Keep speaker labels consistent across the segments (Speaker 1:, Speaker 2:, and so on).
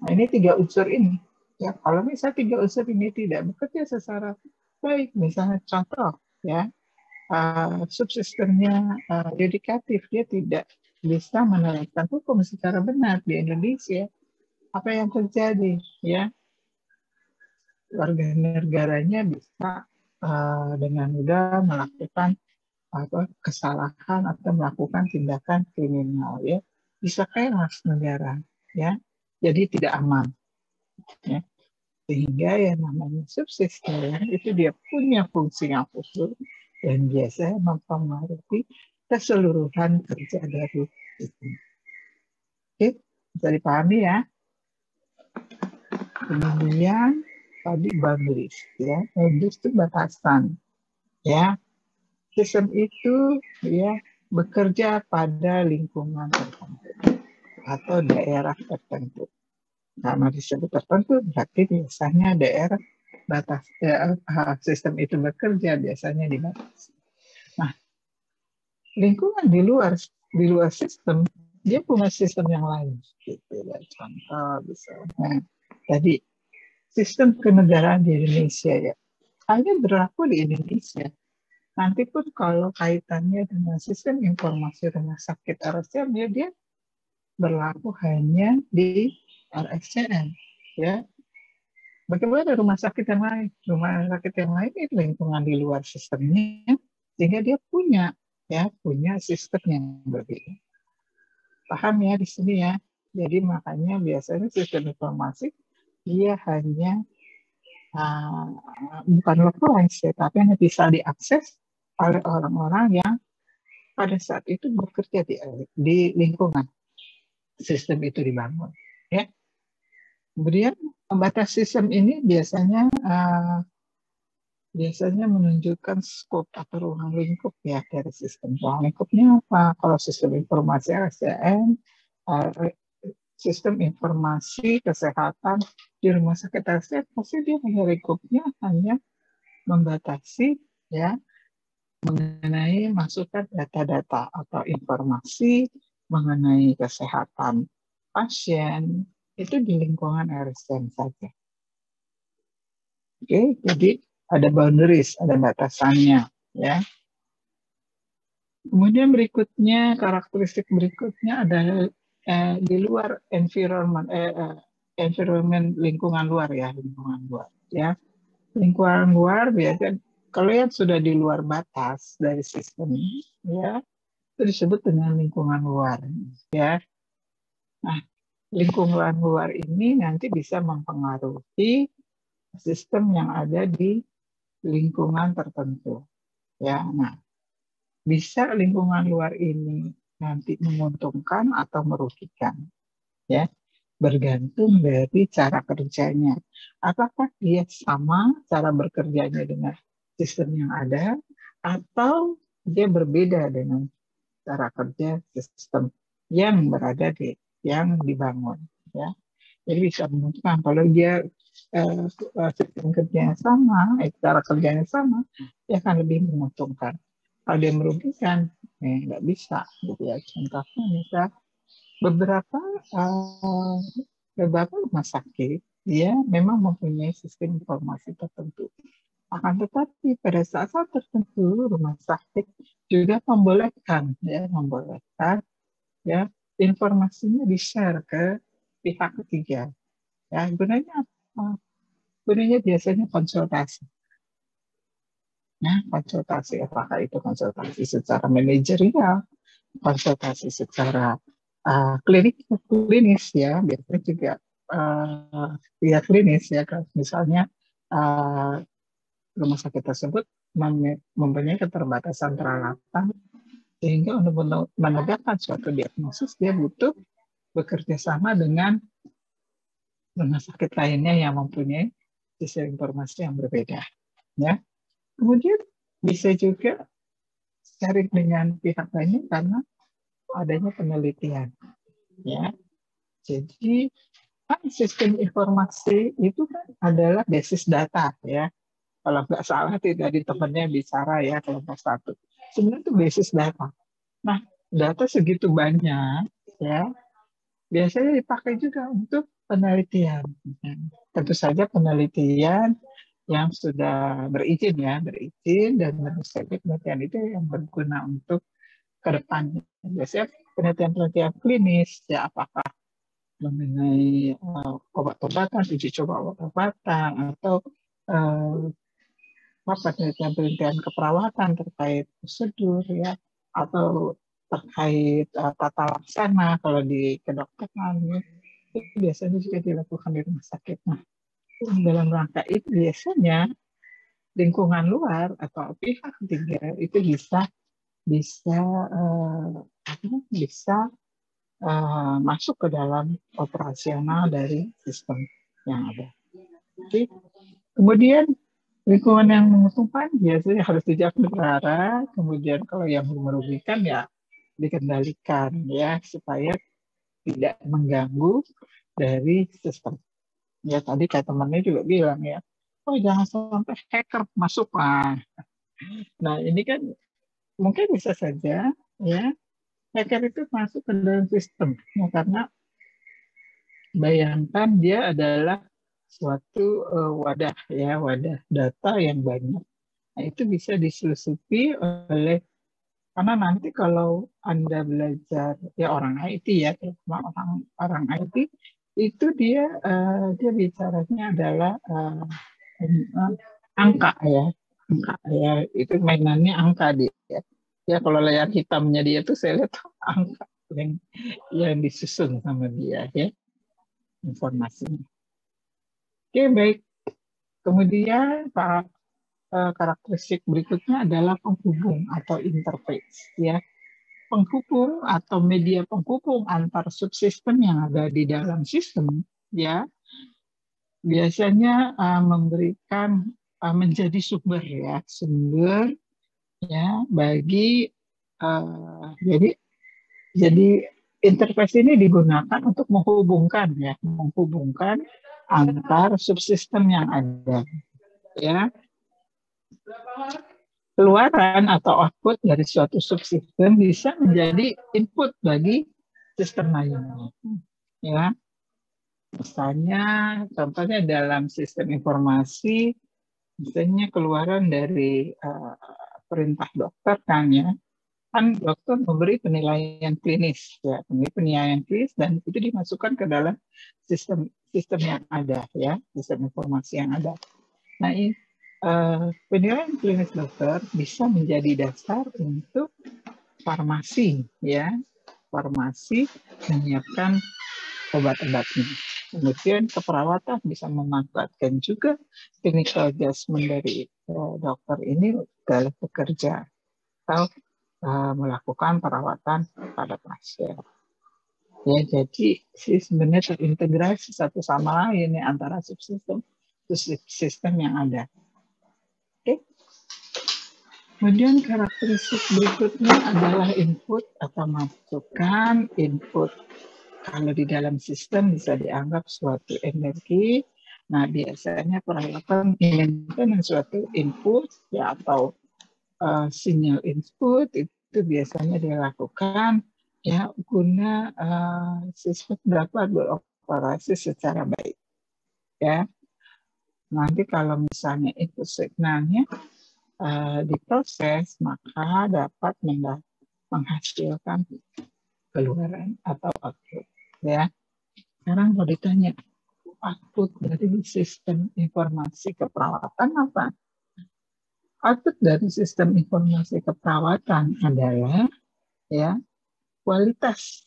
Speaker 1: Nah, ini 3 unsur ini. Ya, kalau misalnya 3 unsur ini tidak bekerja secara baik, misalnya contoh, ya, subsistemnya yudikatif, dia tidak bisa menerapkan hukum secara benar di Indonesia, apa yang terjadi? Ya, warga negaranya bisa dengan mudah melakukan kesalahan atau melakukan tindakan kriminal, ya, bisa chaos negara, ya, jadi tidak aman, ya. Sehingga yang namanya subsistem itu dia punya fungsi yang khusus dan biasanya mempengaruhi keseluruhan kerja dari sistem. Oke, bisa dipahami ya. Kemudian tadi boundaries, ya, boundaries itu batasan, ya. Sistem itu, ya, bekerja pada lingkungan tertentu atau daerah tertentu. Karena disebut tertentu berarti biasanya daerah batas sistem itu bekerja biasanya dibatasi. Nah, lingkungan di luar sistem dia punya sistem yang lain. Gitu ya. Contoh misalnya tadi sistem kenegaraan di Indonesia, ya, hanya berlaku di Indonesia. Nanti pun kalau kaitannya dengan sistem informasi rumah sakit RSCM, ya, dia berlaku hanya di RSCM, ya. Bagaimana rumah sakit yang lain? Rumah sakit yang lain itu lingkungan di luar sistemnya, sehingga dia punya sistem yang berbeda. Paham ya di sini ya? Jadi makanya biasanya sistem informasi dia hanya bukan localized, tapi hanya bisa diakses oleh orang-orang yang pada saat itu bekerja di lingkungan sistem itu dibangun. Ya. Kemudian batas sistem ini biasanya menunjukkan skop atau ruang lingkup, ya, dari sistem. Ruang lingkupnya apa? Kalau sistem informasi RSCM, sistem informasi kesehatan di rumah sakit RSCM, pasti dia punya lingkupnya hanya membatasi, ya, mengenai masukan data-data atau informasi mengenai kesehatan pasien itu di lingkungan RSCM saja. Oke, jadi ada boundaries, ada batasannya, ya. Kemudian berikutnya, karakteristik berikutnya adalah di luar environment lingkungan luar, ya, lingkungan luar, ya. Lingkungan luar biasanya kalau yang sudah di luar batas dari sistem, ya, itu disebut dengan lingkungan luar, ya. Nah, lingkungan luar ini nanti bisa mempengaruhi sistem yang ada di lingkungan tertentu, ya. Nah, bisa lingkungan luar ini nanti menguntungkan atau merugikan, ya, bergantung dari cara kerjanya. Apakah dia sama cara bekerjanya dengan sistem yang ada, atau dia berbeda dengan cara kerja sistem yang berada yang dibangun, ya. Jadi bisa menentukan kalau dia sistem kerjanya sama, cara kerjanya sama, dia akan lebih menguntungkan. Kalau dia merugikan, nggak bisa, gitu ya. Contohnya misal beberapa rumah sakit, dia memang mempunyai sistem informasi tertentu. Akan tetapi pada saat-saat tertentu rumah sakit juga membolehkan ya informasinya di-share ke pihak ketiga. Ya, gunanya apa? Gunanya biasanya konsultasi. Nah, konsultasi apakah itu konsultasi secara manajerial, konsultasi secara klinis, ya, biasanya juga klinis, ya, misalnya rumah sakit tersebut mempunyai keterbatasan peralatan sehingga untuk menegakkan suatu diagnosis dia butuh bekerja sama dengan rumah sakit lainnya yang mempunyai sistem informasi yang berbeda, ya. Kemudian bisa juga sharing dengan pihak lainnya karena adanya penelitian, ya. Jadi kan sistem informasi itu kan adalah basis data, ya. Kalau nggak salah tidak di temannya bicara, ya, kelompok 1. Sebenarnya itu basis data. Nah, data segitu banyak, ya. biasanya dipakai juga untuk penelitian. Tentu saja penelitian yang sudah berizin ya, berizin dan tentu saja penelitian itu yang berguna untuk ke depannya. Biasanya penelitian-penelitian klinis ya, apakah mengenai obat-obatan, uji coba obat-obatan, atau penelitian-penelitian keperawatan terkait prosedur ya, atau terkait tata laksana kalau di kedokteran ya, itu biasanya juga dilakukan di rumah sakit. Nah, dalam rangka itu biasanya lingkungan luar atau pihak ketiga itu bisa bisa bisa masuk ke dalam operasional dari sistem yang ada. Jadi, kemudian lingkungan yang menguntungkan biasanya harus dijaga negara, kemudian kalau yang merugikan ya dikendalikan ya supaya tidak mengganggu dari sistem. Ya tadi kayak temannya juga bilang ya, oh jangan sampai hacker masuk lah. Nah ini kan mungkin bisa saja ya hacker itu masuk ke dalam sistem ya, karena bayangkan dia adalah suatu wadah ya, wadah data yang banyak. Nah, itu bisa diselusupi oleh, karena nanti kalau Anda belajar ya orang IT ya, terutama orang orang IT itu dia bicaranya adalah angka ya, angka ya, itu mainannya angka dia. Ya kalau layar hitamnya dia tuh saya lihat angka yang disusun sama dia ya informasinya. Oke baik. Kemudian karakteristik berikutnya adalah penghubung atau interface ya. Penghubung atau media penghubung antar subsistem yang ada di dalam sistem ya biasanya memberikan menjadi sumber ya, sumber ya bagi jadi interface ini digunakan untuk menghubungkan ya, menghubungkan antar subsistem yang ada ya. Keluaran atau output dari suatu subsistem bisa menjadi input bagi sistem lainnya. Ya, misalnya, contohnya dalam sistem informasi, misalnya keluaran dari perintah dokter kan ya, kan dokter memberi penilaian klinis ya, penilaian klinis dan itu dimasukkan ke dalam sistem sistem yang ada ya, sistem informasi yang ada. Nah, penilaian klinis dokter bisa menjadi dasar untuk farmasi ya, farmasi menyiapkan obat-obatnya. Kemudian keperawatan bisa memanfaatkan juga clinical judgment dari dokter ini dalam bekerja atau melakukan perawatan pada pasien. Ya, jadi sebenarnya terintegrasi satu sama lain ya, antara subsistem yang ada. Oke. Kemudian karakteristik berikutnya adalah input atau masukan. Input kalau di dalam sistem bisa dianggap suatu energi. Nah, biasanya peralatan maintenance suatu input ya, atau sinyal input itu biasanya dilakukan ya guna sistem dapat beroperasi secara baik. Ya, nanti kalau misalnya input signalnya diproses, maka dapat menghasilkan keluaran atau output. Ya, sekarang kalau ditanya output dari sistem informasi keperawatan apa? Output dari sistem informasi keperawatan adalah ya kualitas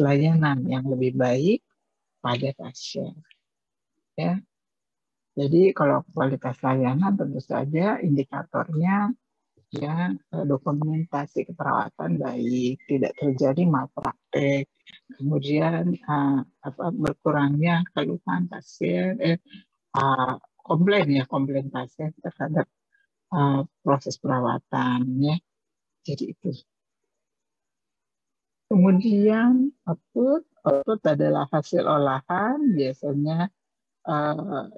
Speaker 1: layanan yang lebih baik pada pasien. Ya, jadi kalau kualitas layanan tentu saja indikatornya ya dokumentasi keperawatan baik, tidak terjadi malpraktek, kemudian berkurangnya keluhan pasien, komplain pasien terhadap proses perawatan ya. Jadi itu. Kemudian output adalah hasil olahan biasanya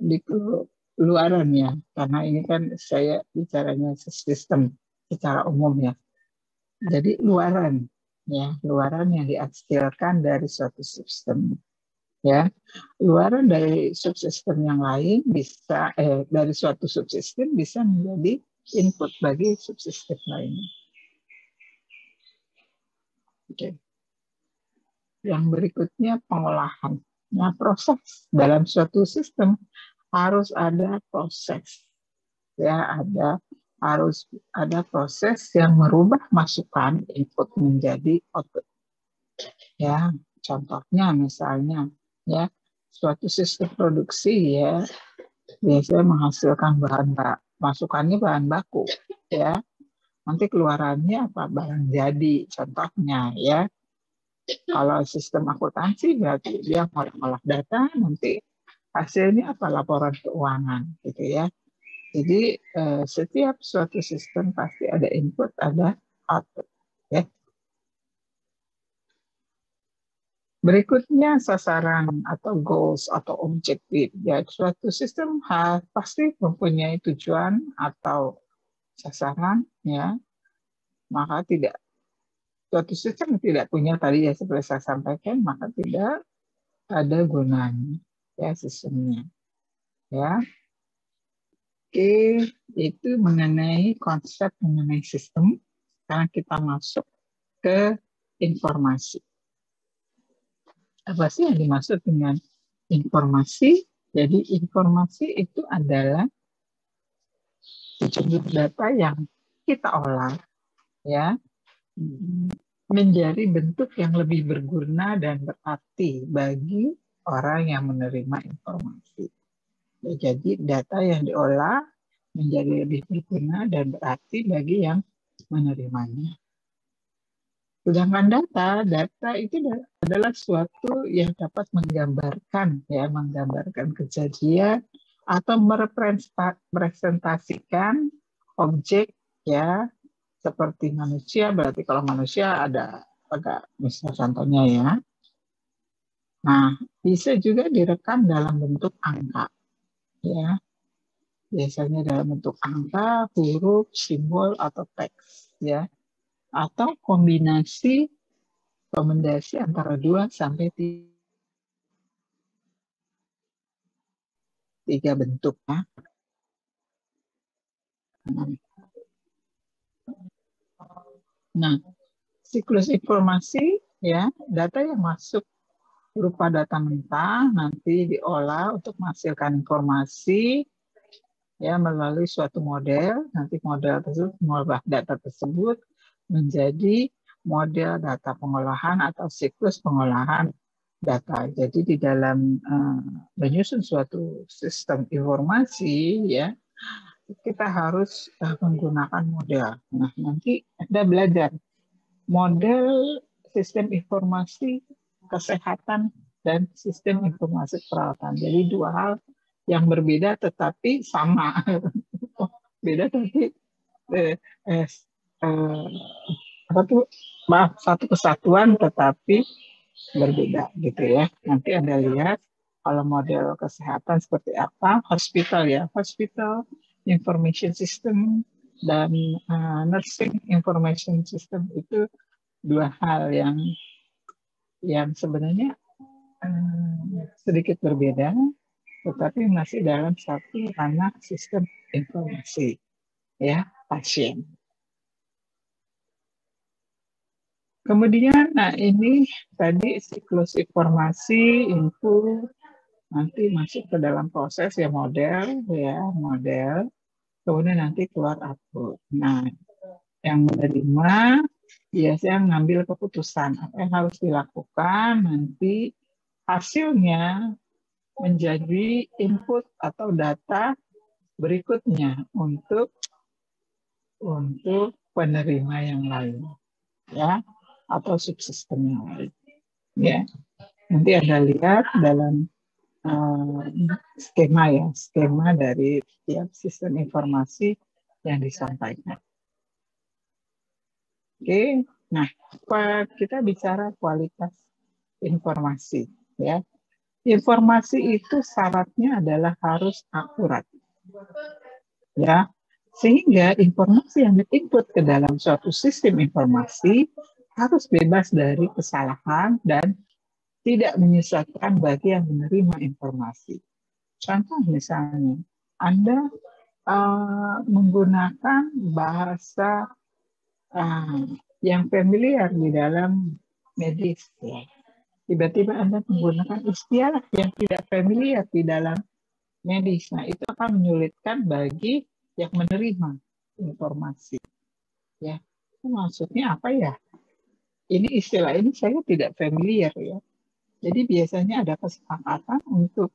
Speaker 1: di keluaran ya, karena ini kan saya bicaranya sistem secara umum ya. Jadi luaran ya, luaran yang dihasilkan dari suatu sistem. Ya, luaran dari subsistem yang lain bisa dari suatu subsistem bisa menjadi input bagi subsistem lainnya. Oke. Yang berikutnya pengolahan. Nah, proses dalam suatu sistem harus ada proses. Ya, harus ada proses yang merubah masukan input menjadi output. Ya, contohnya misalnya ya suatu sistem produksi ya biasanya menghasilkan masukannya bahan baku ya. Nanti keluarannya apa? Barang jadi contohnya ya. Kalau sistem akuntansi berarti dia ngolah data, nanti hasilnya apa? Laporan keuangan gitu ya. Jadi setiap suatu sistem pasti ada input, ada output ya. Berikutnya sasaran atau goals atau objektif. Ya, suatu sistem pasti mempunyai tujuan atau sasaran ya. Maka suatu sistem tidak punya tadi ya seperti saya sampaikan, maka tidak ada gunanya ya sistemnya. Ya. Oke, itu mengenai konsep mengenai sistem. Sekarang kita masuk ke informasi. Apa sih yang dimaksud dengan informasi? Jadi informasi itu adalah sejumlah data yang kita olah ya menjadi bentuk yang lebih berguna dan berarti bagi orang yang menerima informasi. Ya, jadi data yang diolah menjadi lebih berguna dan berarti bagi yang menerimanya. Sedangkan data itu adalah suatu yang dapat menggambarkan kejadian atau merepresentasikan objek ya seperti manusia. Berarti kalau manusia ada misal contohnya ya. Nah, bisa juga direkam dalam bentuk angka ya. Biasanya dalam bentuk angka, huruf, simbol atau teks ya. Atau kombinasi antara 2 sampai 3 bentuk ya. Nah, siklus informasi ya, data yang masuk berupa data mentah nanti diolah untuk menghasilkan informasi ya melalui suatu model. Nanti model tersebut mengubah data tersebut menjadi model data pengolahan atau siklus pengolahan data. Jadi di dalam menyusun suatu sistem informasi ya kita harus menggunakan model. Nah, nanti Anda belajar model sistem informasi kesehatan dan sistem informasi perawatan. Jadi dua hal yang berbeda tetapi sama. Beda tapi satu kesatuan tetapi berbeda gitu ya. Nanti Anda lihat kalau model kesehatan seperti apa, hospital information system dan nursing information system itu dua hal yang sebenarnya sedikit berbeda, tetapi masih dalam satu ranah sistem informasi ya pasien. Kemudian, nah ini tadi siklus informasi, info, nanti masuk ke dalam proses ya model, kemudian nanti keluar output. Nah, yang menerima biasanya mengambil keputusan apa yang harus dilakukan, nanti hasilnya menjadi input atau data berikutnya untuk penerima yang lain, ya. Atau subsistem yang lain. Ya, nanti Anda lihat dalam skema dari tiap sistem informasi yang disampaikan. Oke, nah kita bicara kualitas informasi, ya. Informasi itu syaratnya adalah harus akurat, ya. Sehingga informasi yang diinput ke dalam suatu sistem informasi harus bebas dari kesalahan dan tidak menyesatkan bagi yang menerima informasi. Contoh misalnya, Anda menggunakan bahasa yang familiar di dalam medis, ya. Tiba-tiba Anda menggunakan istilah yang tidak familiar di dalam medis. Nah, itu akan menyulitkan bagi yang menerima informasi. Ya, itu maksudnya apa ya? Ini istilah ini saya tidak familiar ya. Jadi biasanya ada kesepakatan untuk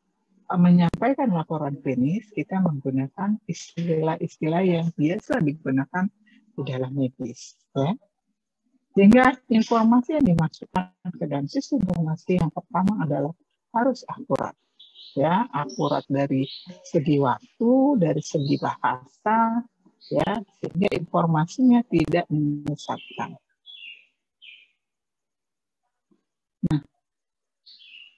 Speaker 1: menyampaikan laporan klinis, kita menggunakan istilah-istilah yang biasa digunakan di dalam medis. Ya. Sehingga informasi yang dimasukkan ke dalam sistem informasi yang pertama adalah harus akurat. Ya, akurat dari segi waktu, dari segi bahasa, ya, sehingga informasinya tidak menyesatkan. Nah,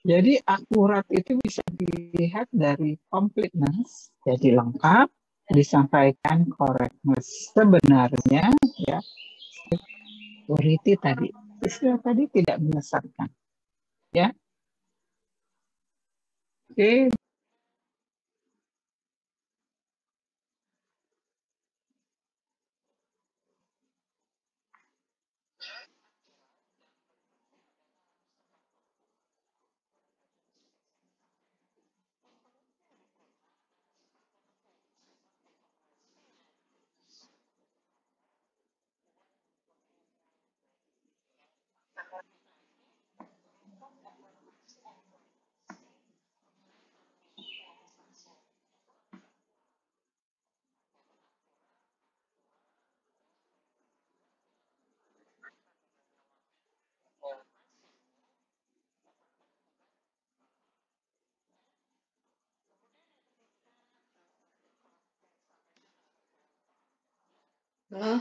Speaker 1: jadi akurat itu bisa dilihat dari completeness, jadi lengkap, disampaikan correctness. Sebenarnya, ya, security tadi, istilah tadi tidak menyesatkan. Ya, oke.
Speaker 2: Halo?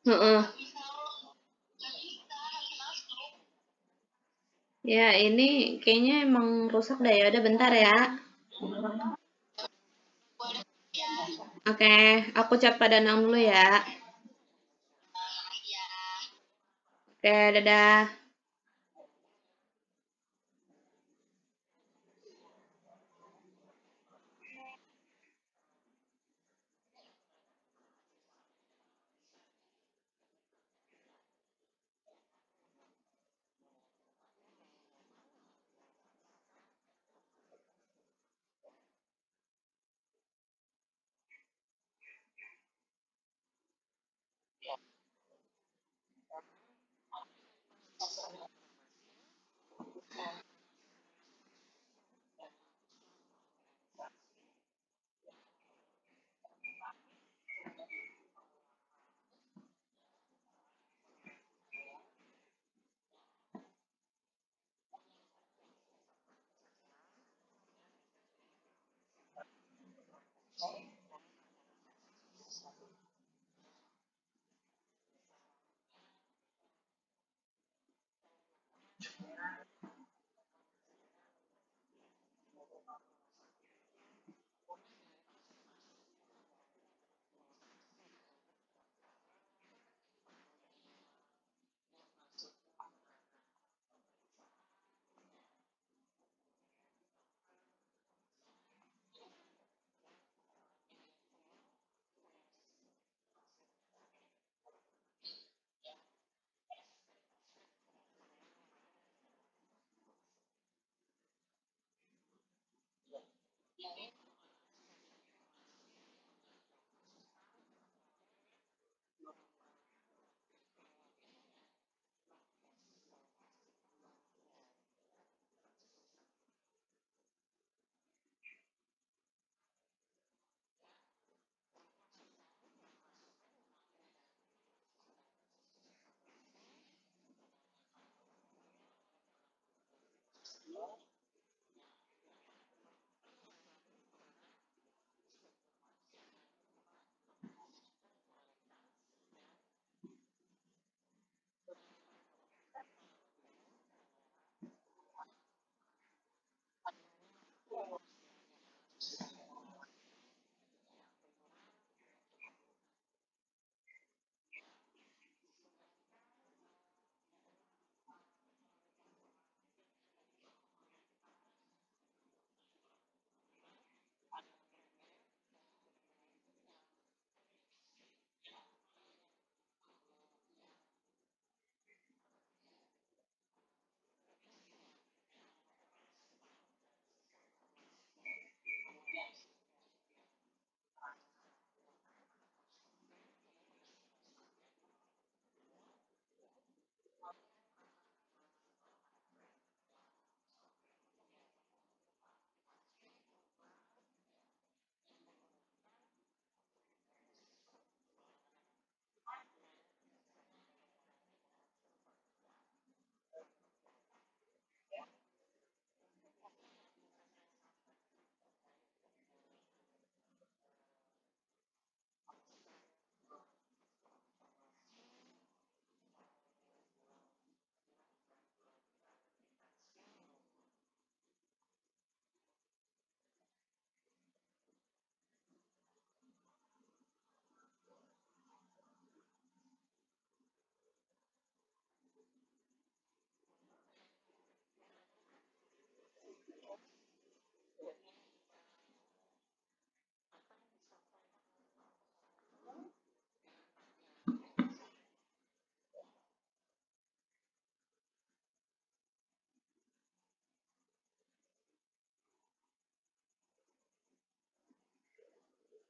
Speaker 2: Heeh. Ya, ini kayaknya emang rusak deh. Ya udah bentar ya. Oke, aku chat pada Danang dulu ya. Oke, dadah.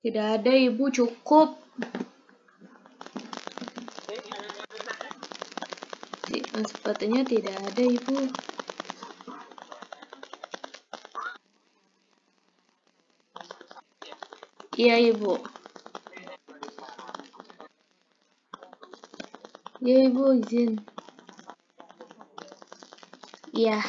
Speaker 2: Tidak ada, Ibu, cukup. Sepertinya tidak ada, Ibu. Iya, Ibu. Iya, Ibu, izin. Iya.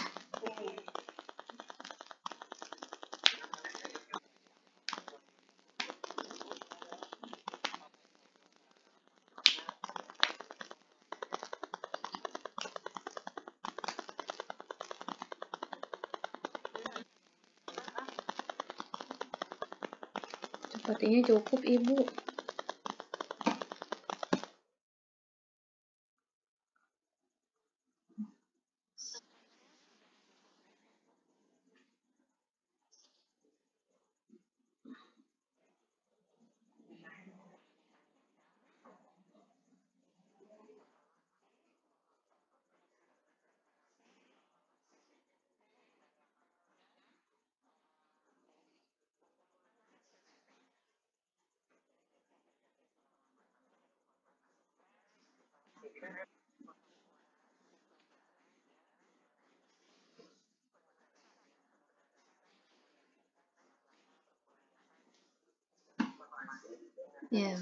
Speaker 2: Sepertinya cukup, Ibu. Ya,